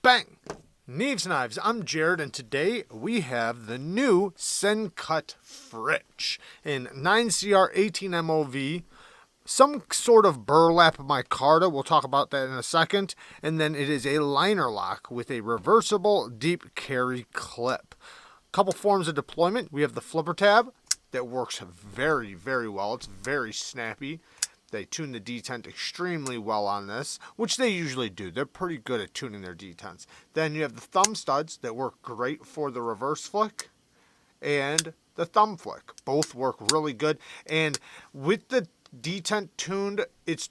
Bang! Neeves Knives, I'm Jared, and today we have the new Sencut FRITCH in 9CR 18MOV, some sort of burlap micarta. We'll talk about that in a second. And then it is a liner lock with a reversible deep carry clip. Couple forms of deployment. We have the flipper tab that works very, very well. It's very snappy. They tune the detent extremely well on this, which they usually do. They're pretty good at tuning their detents. Then you have the thumb studs that work great for the reverse flick and the thumb flick. Both work really good. And with the detent tuned, it's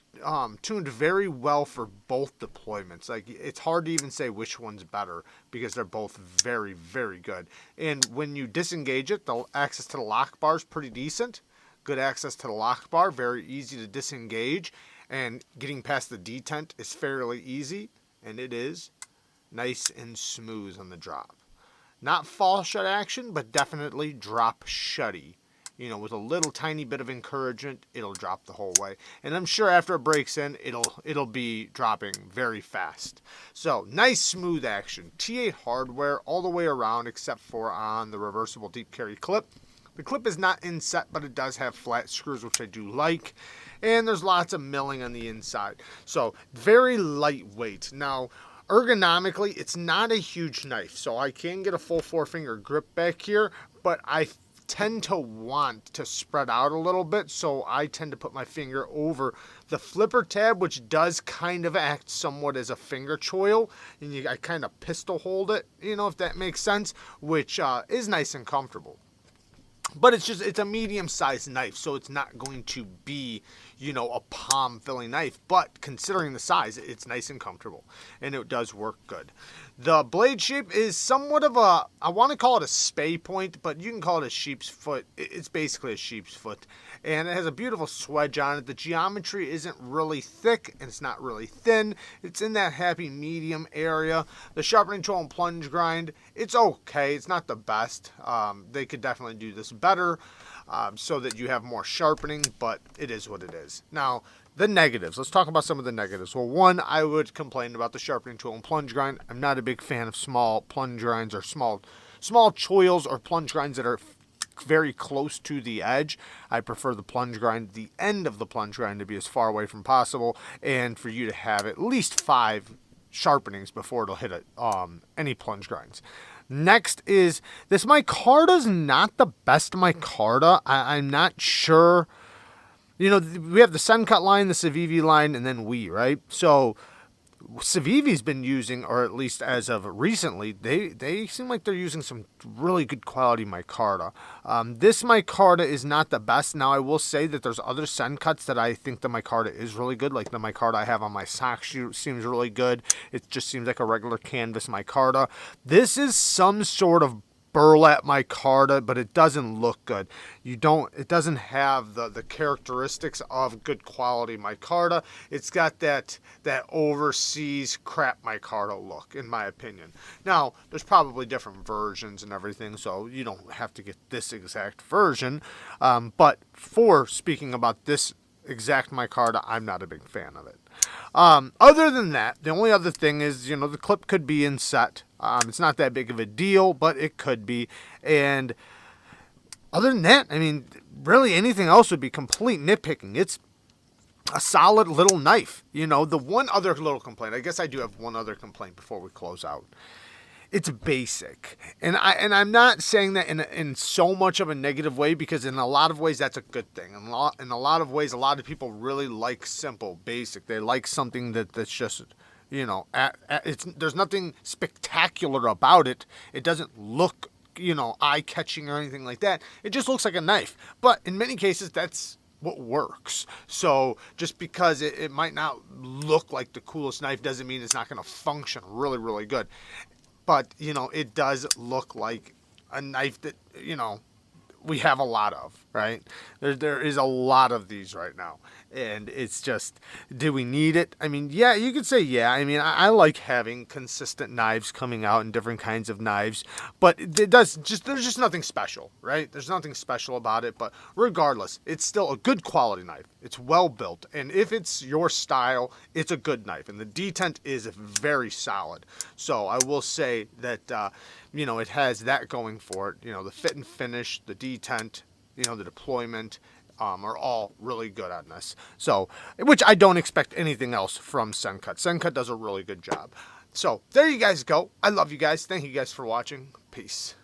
tuned very well for both deployments. Like, it's hard to even say which one's better because they're both very, very good. And when you disengage it, the access to the lock bar is pretty decent. Good access to the lock bar, very easy to disengage, and getting past the detent is fairly easy, and it is nice and smooth on the drop. Not fall shut action, but definitely drop shutty. You know, with a little tiny bit of encouragement, it'll drop the whole way. And I'm sure after it breaks in, it'll be dropping very fast. So, nice smooth action. T8 hardware all the way around except for on the reversible deep carry clip. The clip is not inset, but it does have flat screws, which I do like. And there's lots of milling on the inside. So, very lightweight. Now, ergonomically, it's not a huge knife. So, I can get a full 4-finger grip back here, but I tend to want to spread out a little bit. So, I tend to put my finger over the flipper tab, which does kind of act somewhat as a finger choil. And I kind of pistol hold it, you know, if that makes sense, which is nice and comfortable. But it's a medium-sized knife, so it's not going to be, you know, a palm-filling knife. But considering the size, it's nice and comfortable, and it does work good. The blade shape is somewhat of a, I want to call it a spay point, but you can call it a sheep's foot. It's basically a sheep's foot, and it has a beautiful swedge on it. The geometry isn't really thick, and it's not really thin. It's in that happy medium area. The sharpening tool and plunge grind, it's okay. It's not the best. They could definitely do this better so that you have more sharpening, but it is what it is. Now, the negatives. Let's talk about some of the negatives. Well, one, I would complain about the sharpening tool and plunge grind. I'm not a big fan of small plunge grinds or small choils or plunge grinds that are very close to the edge. I prefer the plunge grind, the end of the plunge grind, to be as far away from possible, and for you to have at least 5 sharpenings before it'll hit any plunge grinds. Next is, this micarta's not the best micarta. I'm not sure. You know, we have the Sencut line, the Civivi line, and then we, right? So, Civivi's been using, or at least as of recently, they seem like they're using some really good quality micarta. This micarta is not the best. Now, I will say that there's other Sencuts that I think the micarta is really good. Like the micarta I have on my sock shoe seems really good. It just seems like a regular canvas micarta. This is some sort of burlap micarta, but it doesn't look good. It doesn't have the characteristics of good quality micarta. It's got that overseas crap micarta look, in my opinion. Now, there's probably different versions and everything, so you don't have to get this exact version. But for speaking about this exact micarta, I'm not a big fan of it. Other than that, the only other thing is, you know, the clip could be inset. It's not that big of a deal, but it could be. And other than that, I mean, really anything else would be complete nitpicking. It's a solid little knife. You know, the one other little complaint, I guess I do have one other complaint before we close out. It's basic. And I'm not saying that in so much of a negative way, because in a lot of ways that's a good thing. In a lot of ways, a lot of people really like simple, basic. They like something that's just, you know, there's nothing spectacular about it. It doesn't look, you know, eye-catching or anything like that. It just looks like a knife. But in many cases, that's what works. So just because it might not look like the coolest knife doesn't mean it's not going to function really, really good. But, you know, it does look like a knife that, you know, we have a lot of, right? There is a lot of these right now. And it's just, do we need it? I mean, yeah, you could say, yeah. I mean, I like having consistent knives coming out and different kinds of knives, but there's just nothing special, right? There's nothing special about it, but regardless, it's still a good quality knife. It's well built, and if it's your style, it's a good knife, and the detent is very solid. So I will say that, it has that going for it. The fit and finish, the detent, the deployment, are all really good on this. So, which I don't expect anything else from Sencut. Sencut does a really good job. So, there you guys go. I love you guys. Thank you guys for watching. Peace.